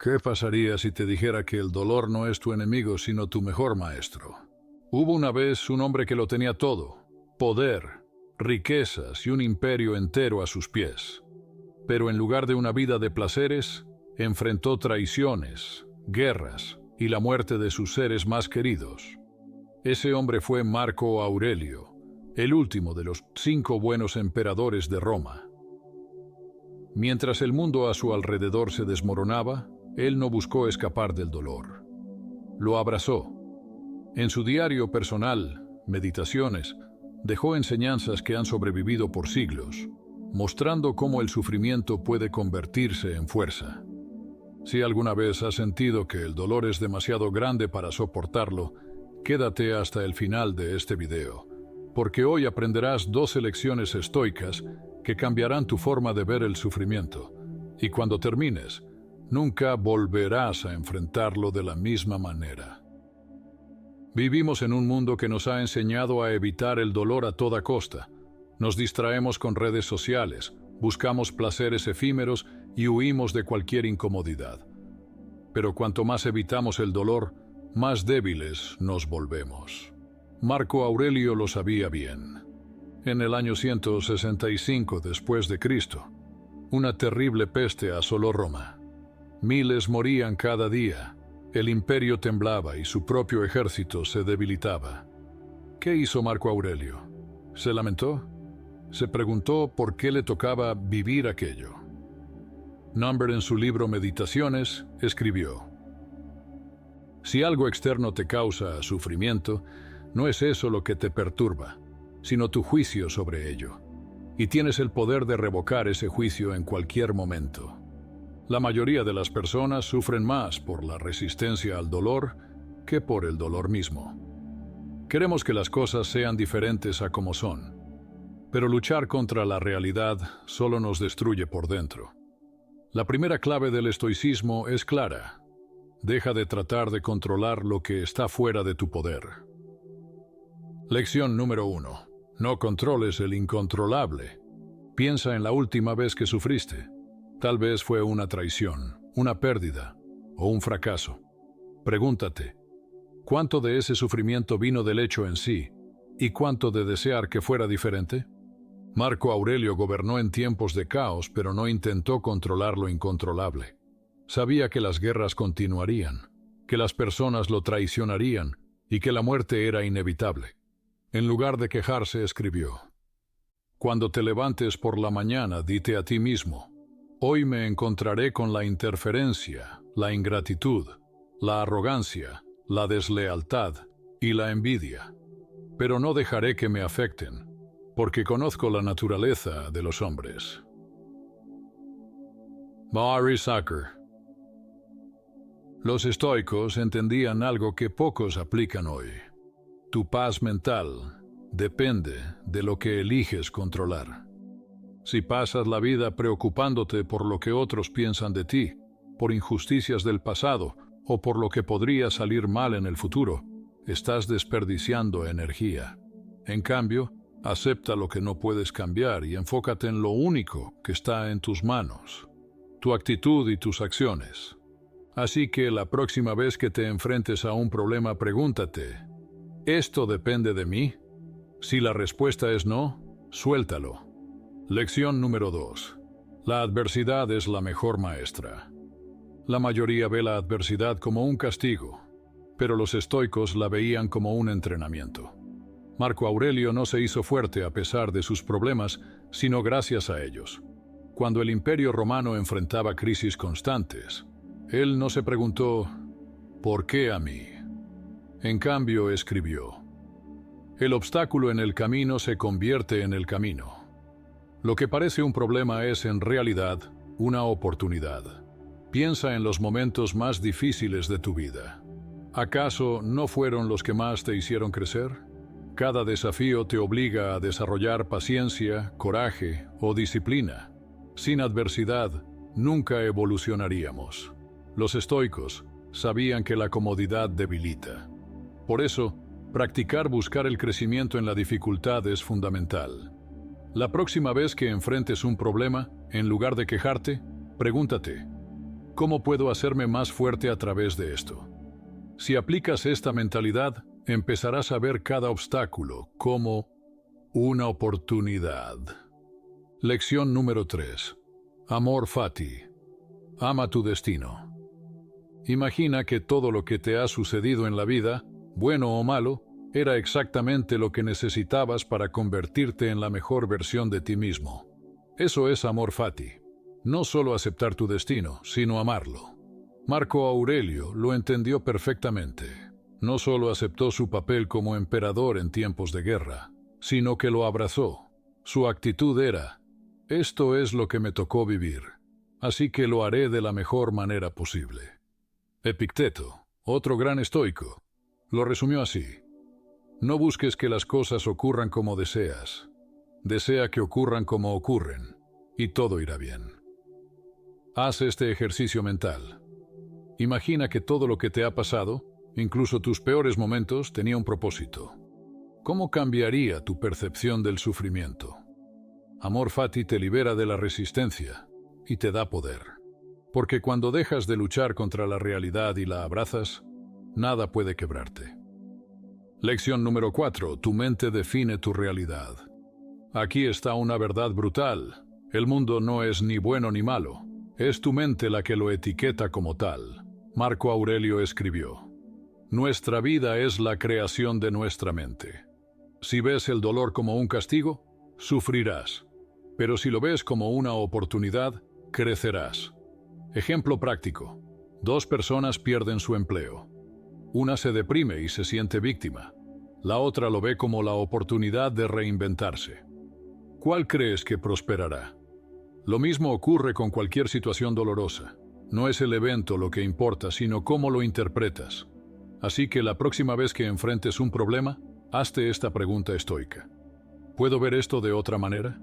¿Qué pasaría si te dijera que el dolor no es tu enemigo, sino tu mejor maestro? Hubo una vez un hombre que lo tenía todo: poder, riquezas y un imperio entero a sus pies. Pero en lugar de una vida de placeres, enfrentó traiciones, guerras y la muerte de sus seres más queridos. Ese hombre fue Marco Aurelio, el último de los 5 buenos emperadores de Roma. Mientras el mundo a su alrededor se desmoronaba, él no buscó escapar del dolor. Lo abrazó. En su diario personal, Meditaciones, dejó enseñanzas que han sobrevivido por siglos, mostrando cómo el sufrimiento puede convertirse en fuerza. Si alguna vez has sentido que el dolor es demasiado grande para soportarlo, quédate hasta el final de este video, porque hoy aprenderás 12 lecciones estoicas que cambiarán tu forma de ver el sufrimiento, y cuando termines, nunca volverás a enfrentarlo de la misma manera. Vivimos en un mundo que nos ha enseñado a evitar el dolor a toda costa. Nos distraemos con redes sociales, buscamos placeres efímeros y huimos de cualquier incomodidad. Pero cuanto más evitamos el dolor, más débiles nos volvemos. Marco Aurelio lo sabía bien. En el año 165 después de Cristo, una terrible peste asoló Roma. Miles morían cada día. El imperio temblaba y su propio ejército se debilitaba. ¿Qué hizo Marco Aurelio? ¿Se lamentó? Se preguntó por qué le tocaba vivir aquello. Number, en su libro Meditaciones, escribió: si algo externo te causa sufrimiento, no es eso lo que te perturba, sino tu juicio sobre ello. Y tienes el poder de revocar ese juicio en cualquier momento. La mayoría de las personas sufren más por la resistencia al dolor que por el dolor mismo. Queremos que las cosas sean diferentes a como son, pero luchar contra la realidad solo nos destruye por dentro. La primera clave del estoicismo es clara: deja de tratar de controlar lo que está fuera de tu poder. Lección número 1. No controles el incontrolable. Piensa en la última vez que sufriste. Tal vez fue una traición, una pérdida o un fracaso. Pregúntate: ¿cuánto de ese sufrimiento vino del hecho en sí y cuánto de desear que fuera diferente? Marco Aurelio gobernó en tiempos de caos, pero no intentó controlar lo incontrolable. Sabía que las guerras continuarían, que las personas lo traicionarían y que la muerte era inevitable. En lugar de quejarse, escribió: cuando te levantes por la mañana, dite a ti mismo: hoy me encontraré con la interferencia, la ingratitud, la arrogancia, la deslealtad y la envidia. Pero no dejaré que me afecten, porque conozco la naturaleza de los hombres. Barry Zucker. Los estoicos entendían algo que pocos aplican hoy. Tu paz mental depende de lo que eliges controlar. Si pasas la vida preocupándote por lo que otros piensan de ti, por injusticias del pasado o por lo que podría salir mal en el futuro, estás desperdiciando energía. En cambio, acepta lo que no puedes cambiar y enfócate en lo único que está en tus manos: tu actitud y tus acciones. Así que la próxima vez que te enfrentes a un problema, pregúntate: ¿esto depende de mí? Si la respuesta es no, suéltalo. Lección número 2. La adversidad es la mejor maestra. La mayoría ve la adversidad como un castigo, pero los estoicos la veían como un entrenamiento. Marco Aurelio no se hizo fuerte a pesar de sus problemas, sino gracias a ellos. Cuando el Imperio Romano enfrentaba crisis constantes, él no se preguntó: ¿por qué a mí? En cambio, escribió: el obstáculo en el camino se convierte en el camino. Lo que parece un problema es en realidad una oportunidad. Piensa en los momentos más difíciles de tu vida. ¿Acaso no fueron los que más te hicieron crecer? Cada desafío te obliga a desarrollar paciencia, coraje o disciplina. Sin adversidad, nunca evolucionaríamos. Los estoicos sabían que la comodidad debilita. Por eso, practicar buscar el crecimiento en la dificultad es fundamental. La próxima vez que enfrentes un problema, en lugar de quejarte, pregúntate: ¿Cómo puedo hacerme más fuerte a través de esto? Si aplicas esta mentalidad, empezarás a ver cada obstáculo como una oportunidad. Lección número 3. Amor fati. Ama tu destino. Imagina que todo lo que te ha sucedido en la vida, bueno o malo, era exactamente lo que necesitabas para convertirte en la mejor versión de ti mismo. Eso es amor fati. No solo aceptar tu destino, sino amarlo. Marco Aurelio lo entendió perfectamente. No solo aceptó su papel como emperador en tiempos de guerra, sino que lo abrazó. Su actitud era: esto es lo que me tocó vivir, así que lo haré de la mejor manera posible. Epicteto, otro gran estoico, lo resumió así: no busques que las cosas ocurran como deseas. Desea que ocurran como ocurren, y todo irá bien. Haz este ejercicio mental. Imagina que todo lo que te ha pasado, incluso tus peores momentos, tenía un propósito. ¿Cómo cambiaría tu percepción del sufrimiento? Amor fati te libera de la resistencia y te da poder. Porque cuando dejas de luchar contra la realidad y la abrazas, nada puede quebrarte. Lección número 4. Tu mente define tu realidad. Aquí está una verdad brutal. El mundo no es ni bueno ni malo. Es tu mente la que lo etiqueta como tal. Marco Aurelio escribió: nuestra vida es la creación de nuestra mente. Si ves el dolor como un castigo, sufrirás. Pero si lo ves como una oportunidad, crecerás. Ejemplo práctico. 2 personas pierden su empleo. Una se deprime y se siente víctima. La otra lo ve como la oportunidad de reinventarse. ¿Cuál crees que prosperará? Lo mismo ocurre con cualquier situación dolorosa. No es el evento lo que importa, sino cómo lo interpretas. Así que la próxima vez que enfrentes un problema, hazte esta pregunta estoica: ¿puedo ver esto de otra manera?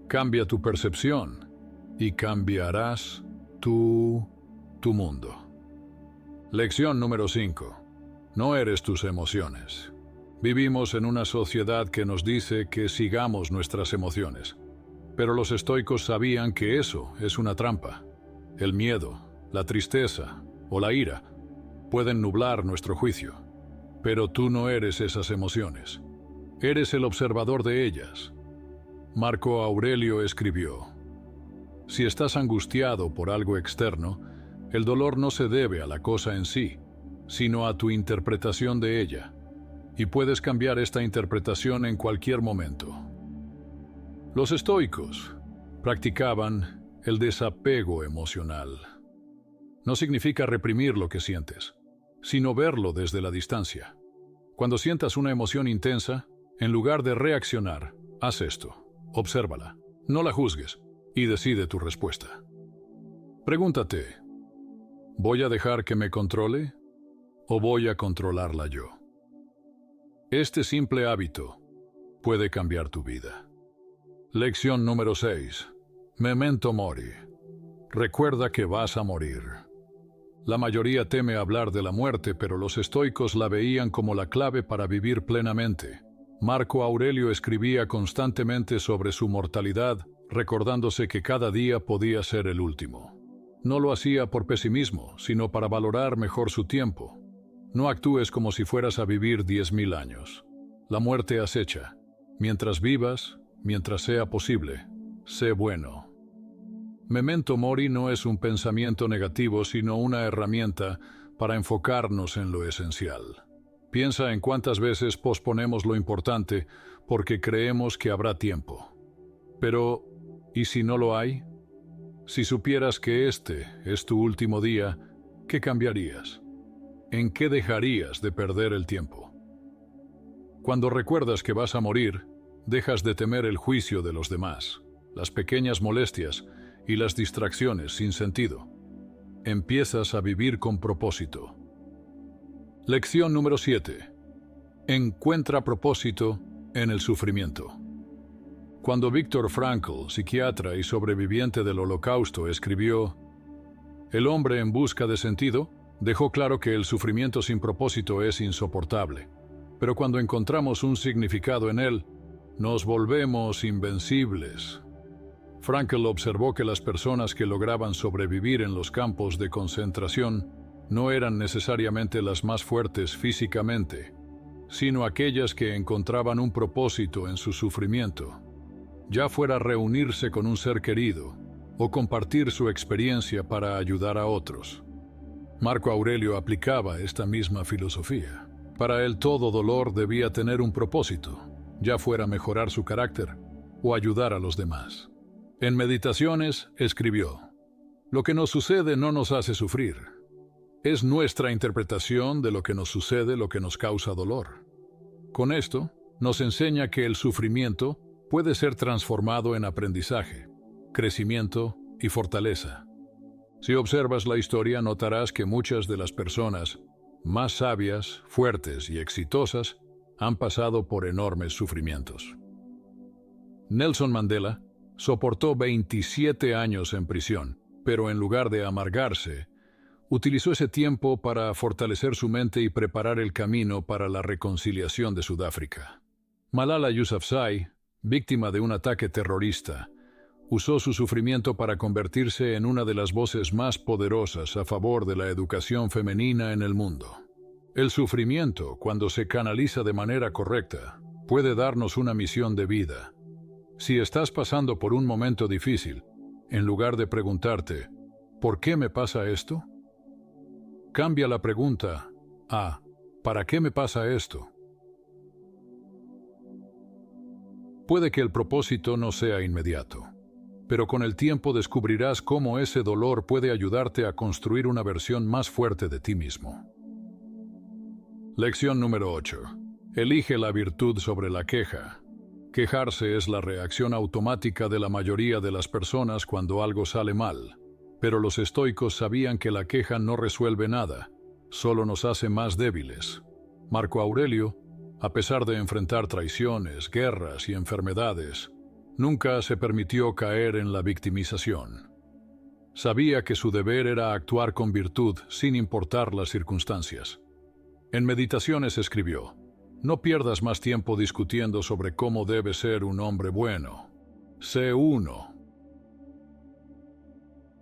Cambia tu percepción y cambiarás tu mundo. Lección número 5. No eres tus emociones. Vivimos en una sociedad que nos dice que sigamos nuestras emociones. Pero los estoicos sabían que eso es una trampa. El miedo, la tristeza o la ira pueden nublar nuestro juicio. Pero tú no eres esas emociones. Eres el observador de ellas. Marco Aurelio escribió: si estás angustiado por algo externo, el dolor no se debe a la cosa en sí, sino a tu interpretación de ella. Y puedes cambiar esta interpretación en cualquier momento. Los estoicos practicaban el desapego emocional. No significa reprimir lo que sientes, sino verlo desde la distancia. Cuando sientas una emoción intensa, en lugar de reaccionar, haz esto: obsérvala, no la juzgues y decide tu respuesta. Pregúntate: ¿voy a dejar que me controle o voy a controlarla yo? Este simple hábito puede cambiar tu vida. Lección número 6. Memento mori. Recuerda que vas a morir. La mayoría teme hablar de la muerte, pero los estoicos la veían como la clave para vivir plenamente. Marco Aurelio escribía constantemente sobre su mortalidad, recordándose que cada día podía ser el último. No lo hacía por pesimismo, sino para valorar mejor su tiempo. No actúes como si fueras a vivir 10.000 años. La muerte acecha. Mientras vivas, mientras sea posible, sé bueno. Memento mori no es un pensamiento negativo, sino una herramienta para enfocarnos en lo esencial. Piensa en cuántas veces posponemos lo importante porque creemos que habrá tiempo. Pero, ¿y si no lo hay? Si supieras que este es tu último día, ¿qué cambiarías? ¿En qué dejarías de perder el tiempo? Cuando recuerdas que vas a morir, dejas de temer el juicio de los demás, las pequeñas molestias y las distracciones sin sentido. Empiezas a vivir con propósito. Lección número 7. Encuentra propósito en el sufrimiento. Cuando Viktor Frankl, psiquiatra y sobreviviente del Holocausto, escribió El hombre en busca de sentido, dejó claro que el sufrimiento sin propósito es insoportable. Pero cuando encontramos un significado en él, nos volvemos invencibles. Frankl observó que las personas que lograban sobrevivir en los campos de concentración no eran necesariamente las más fuertes físicamente, sino aquellas que encontraban un propósito en su sufrimiento, ya fuera reunirse con un ser querido o compartir su experiencia para ayudar a otros. Marco Aurelio aplicaba esta misma filosofía. Para él todo dolor debía tener un propósito, ya fuera mejorar su carácter o ayudar a los demás. En Meditaciones escribió: "Lo que nos sucede no nos hace sufrir. Es nuestra interpretación de lo que nos sucede lo que nos causa dolor". Con esto, nos enseña que el sufrimiento puede ser transformado en aprendizaje, crecimiento y fortaleza. Si observas la historia, notarás que muchas de las personas más sabias, fuertes y exitosas han pasado por enormes sufrimientos. Nelson Mandela soportó 27 años en prisión, pero en lugar de amargarse, utilizó ese tiempo para fortalecer su mente y preparar el camino para la reconciliación de Sudáfrica. Malala Yousafzai, víctima de un ataque terrorista, usó su sufrimiento para convertirse en una de las voces más poderosas a favor de la educación femenina en el mundo. El sufrimiento, cuando se canaliza de manera correcta, puede darnos una misión de vida. Si estás pasando por un momento difícil, en lugar de preguntarte, ¿por qué me pasa esto?, cambia la pregunta a ¿para qué me pasa esto? Puede que el propósito no sea inmediato, pero con el tiempo descubrirás cómo ese dolor puede ayudarte a construir una versión más fuerte de ti mismo. Lección número 8. Elige la virtud sobre la queja. Quejarse es la reacción automática de la mayoría de las personas cuando algo sale mal, pero los estoicos sabían que la queja no resuelve nada, solo nos hace más débiles. Marco Aurelio, a pesar de enfrentar traiciones, guerras y enfermedades, nunca se permitió caer en la victimización. Sabía que su deber era actuar con virtud sin importar las circunstancias. En Meditaciones escribió: "No pierdas más tiempo discutiendo sobre cómo debe ser un hombre bueno. Sé uno".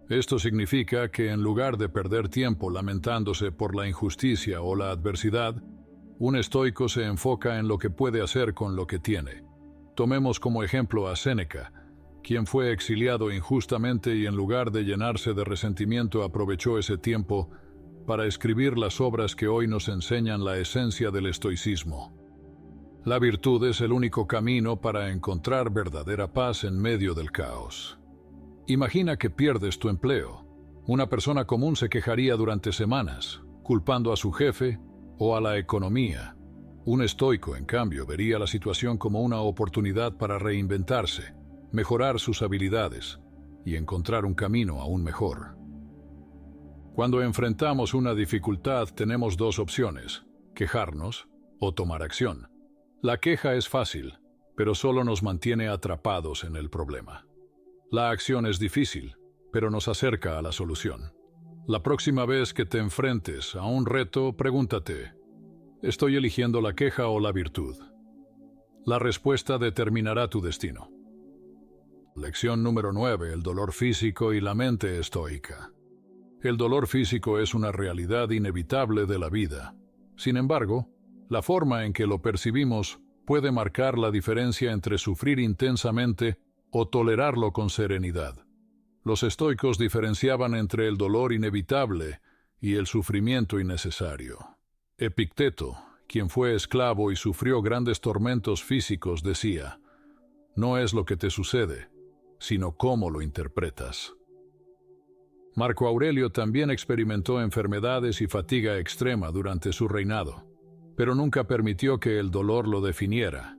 Esto significa que en lugar de perder tiempo lamentándose por la injusticia o la adversidad, un estoico se enfoca en lo que puede hacer con lo que tiene. Tomemos como ejemplo a Séneca, quien fue exiliado injustamente y en lugar de llenarse de resentimiento aprovechó ese tiempo para escribir las obras que hoy nos enseñan la esencia del estoicismo. La virtud es el único camino para encontrar verdadera paz en medio del caos. Imagina que pierdes tu empleo. Una persona común se quejaría durante semanas, culpando a su jefe o a la economía. Un estoico, en cambio, vería la situación como una oportunidad para reinventarse, mejorar sus habilidades y encontrar un camino aún mejor. Cuando enfrentamos una dificultad, tenemos dos opciones: quejarnos o tomar acción. La queja es fácil, pero solo nos mantiene atrapados en el problema. La acción es difícil, pero nos acerca a la solución. La próxima vez que te enfrentes a un reto, pregúntate: ¿estoy eligiendo la queja o la virtud? La respuesta determinará tu destino. Lección número 9. El dolor físico y la mente estoica. El dolor físico es una realidad inevitable de la vida. Sin embargo, la forma en que lo percibimos puede marcar la diferencia entre sufrir intensamente o tolerarlo con serenidad. Los estoicos diferenciaban entre el dolor inevitable y el sufrimiento innecesario. Epicteto, quien fue esclavo y sufrió grandes tormentos físicos, decía: "No es lo que te sucede, sino cómo lo interpretas". Marco Aurelio también experimentó enfermedades y fatiga extrema durante su reinado, pero nunca permitió que el dolor lo definiera.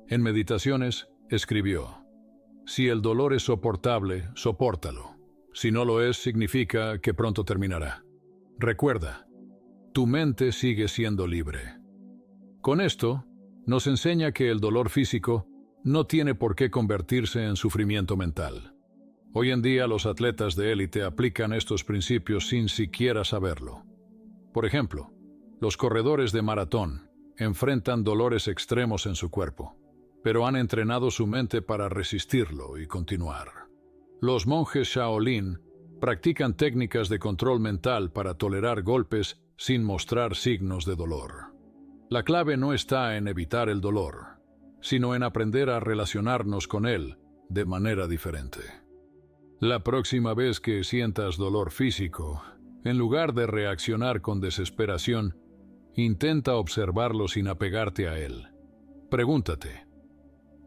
En Meditaciones escribió: "Si el dolor es soportable, sopórtalo. Si no lo es, significa que pronto terminará. Recuerda, tu mente sigue siendo libre". Con esto, nos enseña que el dolor físico no tiene por qué convertirse en sufrimiento mental. Hoy en día los atletas de élite aplican estos principios sin siquiera saberlo. Por ejemplo, los corredores de maratón enfrentan dolores extremos en su cuerpo, pero han entrenado su mente para resistirlo y continuar. Los monjes Shaolin practican técnicas de control mental para tolerar golpes sin mostrar signos de dolor. La clave no está en evitar el dolor, sino en aprender a relacionarnos con él de manera diferente. La próxima vez que sientas dolor físico, en lugar de reaccionar con desesperación, intenta observarlo sin apegarte a él. Pregúntate,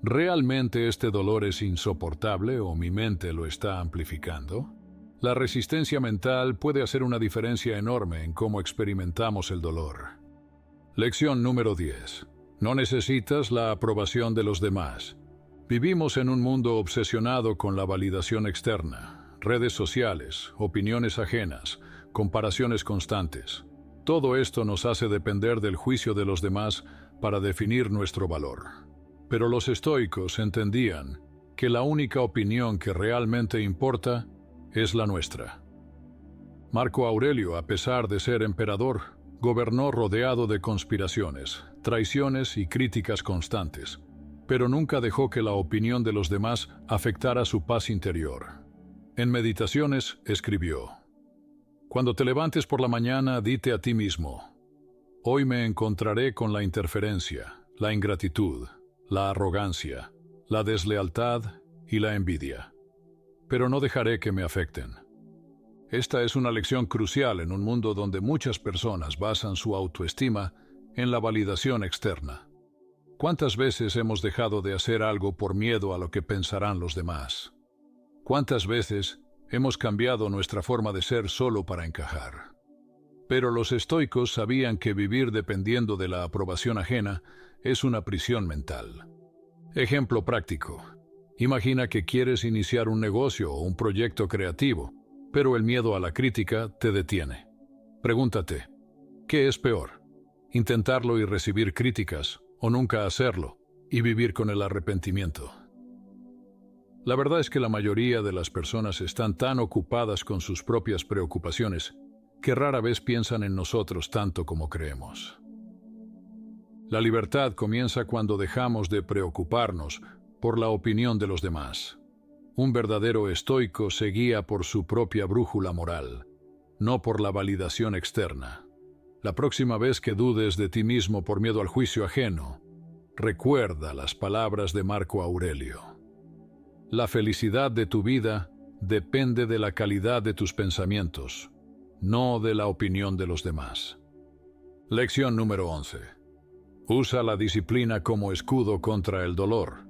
¿realmente este dolor es insoportable o mi mente lo está amplificando? La resistencia mental puede hacer una diferencia enorme en cómo experimentamos el dolor. Lección número 10. No necesitas la aprobación de los demás. Vivimos en un mundo obsesionado con la validación externa, redes sociales, opiniones ajenas, comparaciones constantes. Todo esto nos hace depender del juicio de los demás para definir nuestro valor. Pero los estoicos entendían que la única opinión que realmente importa es la nuestra. Marco Aurelio, a pesar de ser emperador, gobernó rodeado de conspiraciones, traiciones y críticas constantes, pero nunca dejó que la opinión de los demás afectara su paz interior. En Meditaciones escribió: Cuando te levantes por la mañana, dite a ti mismo: hoy me encontraré con la interferencia, la ingratitud, la arrogancia, la deslealtad y la envidia, pero no dejaré que me afecten. Esta es una lección crucial en un mundo donde muchas personas basan su autoestima en la validación externa. ¿Cuántas veces hemos dejado de hacer algo por miedo a lo que pensarán los demás? ¿Cuántas veces hemos cambiado nuestra forma de ser solo para encajar? Pero los estoicos sabían que vivir dependiendo de la aprobación ajena es una prisión mental. Ejemplo práctico. Imagina que quieres iniciar un negocio o un proyecto creativo, pero el miedo a la crítica te detiene. Pregúntate, ¿qué es peor? ¿Intentarlo y recibir críticas, o nunca hacerlo y vivir con el arrepentimiento? La verdad es que la mayoría de las personas están tan ocupadas con sus propias preocupaciones que rara vez piensan en nosotros tanto como creemos. La libertad comienza cuando dejamos de preocuparnos por la opinión de los demás. Un verdadero estoico se guía por su propia brújula moral, no por la validación externa. La próxima vez que dudes de ti mismo por miedo al juicio ajeno, recuerda las palabras de Marco Aurelio. La felicidad de tu vida depende de la calidad de tus pensamientos, no de la opinión de los demás. Lección número 11. Usa la disciplina como escudo contra el dolor.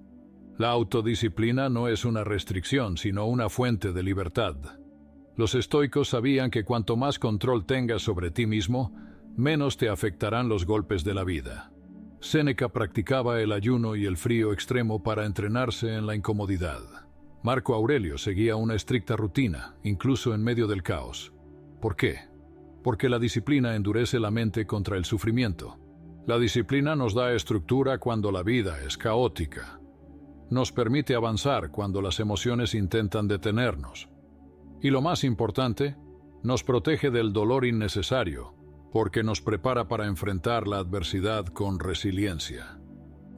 La autodisciplina no es una restricción, sino una fuente de libertad. Los estoicos sabían que cuanto más control tengas sobre ti mismo, menos te afectarán los golpes de la vida. Séneca practicaba el ayuno y el frío extremo para entrenarse en la incomodidad. Marco Aurelio seguía una estricta rutina, incluso en medio del caos. ¿Por qué? Porque la disciplina endurece la mente contra el sufrimiento. La disciplina nos da estructura cuando la vida es caótica. Nos permite avanzar cuando las emociones intentan detenernos. Y lo más importante, nos protege del dolor innecesario, porque nos prepara para enfrentar la adversidad con resiliencia.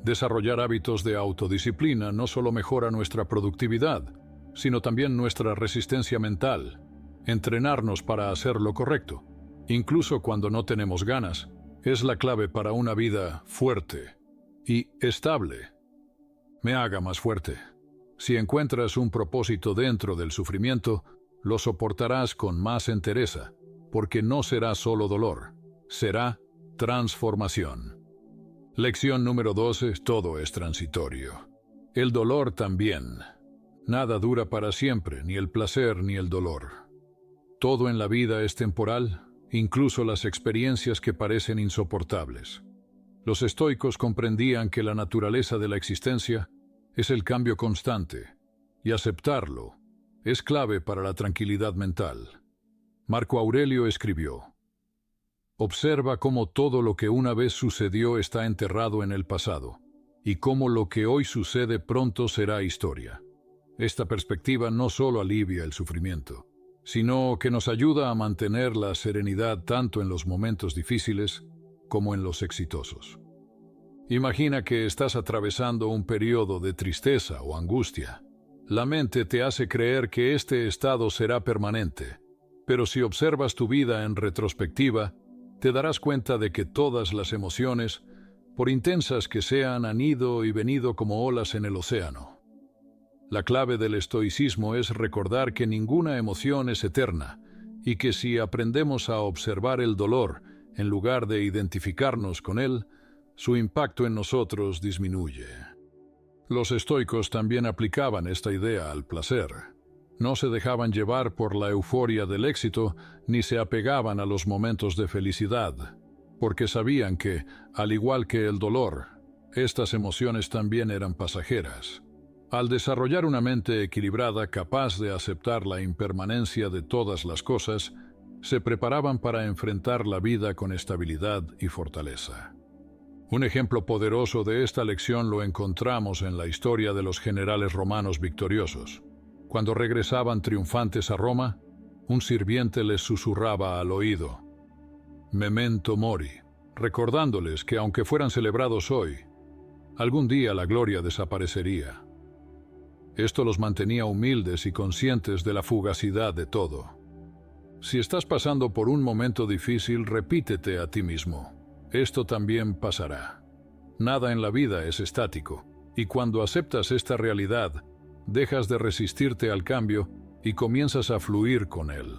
Desarrollar hábitos de autodisciplina no solo mejora nuestra productividad, sino también nuestra resistencia mental. Entrenarnos para hacer lo correcto, incluso cuando no tenemos ganas, es la clave para una vida fuerte y estable. Me haga más fuerte. Si encuentras un propósito dentro del sufrimiento, lo soportarás con más entereza, porque no será solo dolor, será transformación. Lección número 12. Todo es transitorio. El dolor también. Nada dura para siempre, ni el placer ni el dolor. Todo en la vida es temporal, incluso las experiencias que parecen insoportables. Los estoicos comprendían que la naturaleza de la existencia es el cambio constante, y aceptarlo es clave para la tranquilidad mental. Marco Aurelio escribió: observa cómo todo lo que una vez sucedió está enterrado en el pasado, y cómo lo que hoy sucede pronto será historia. Esta perspectiva no solo alivia el sufrimiento, sino que nos ayuda a mantener la serenidad tanto en los momentos difíciles como en los exitosos. Imagina que estás atravesando un periodo de tristeza o angustia. La mente te hace creer que este estado será permanente, pero si observas tu vida en retrospectiva, te darás cuenta de que todas las emociones, por intensas que sean, han ido y venido como olas en el océano. La clave del estoicismo es recordar que ninguna emoción es eterna y que si aprendemos a observar el dolor en lugar de identificarnos con él, su impacto en nosotros disminuye. Los estoicos también aplicaban esta idea al placer. No se dejaban llevar por la euforia del éxito ni se apegaban a los momentos de felicidad, porque sabían que, al igual que el dolor, estas emociones también eran pasajeras. Al desarrollar una mente equilibrada capaz de aceptar la impermanencia de todas las cosas, se preparaban para enfrentar la vida con estabilidad y fortaleza. Un ejemplo poderoso de esta lección lo encontramos en la historia de los generales romanos victoriosos. Cuando regresaban triunfantes a Roma, un sirviente les susurraba al oído: Memento mori, recordándoles que aunque fueran celebrados hoy, algún día la gloria desaparecería. Esto los mantenía humildes y conscientes de la fugacidad de todo. Si estás pasando por un momento difícil, repítete a ti mismo: esto también pasará. Nada en la vida es estático, y cuando aceptas esta realidad, dejas de resistirte al cambio y comienzas a fluir con él.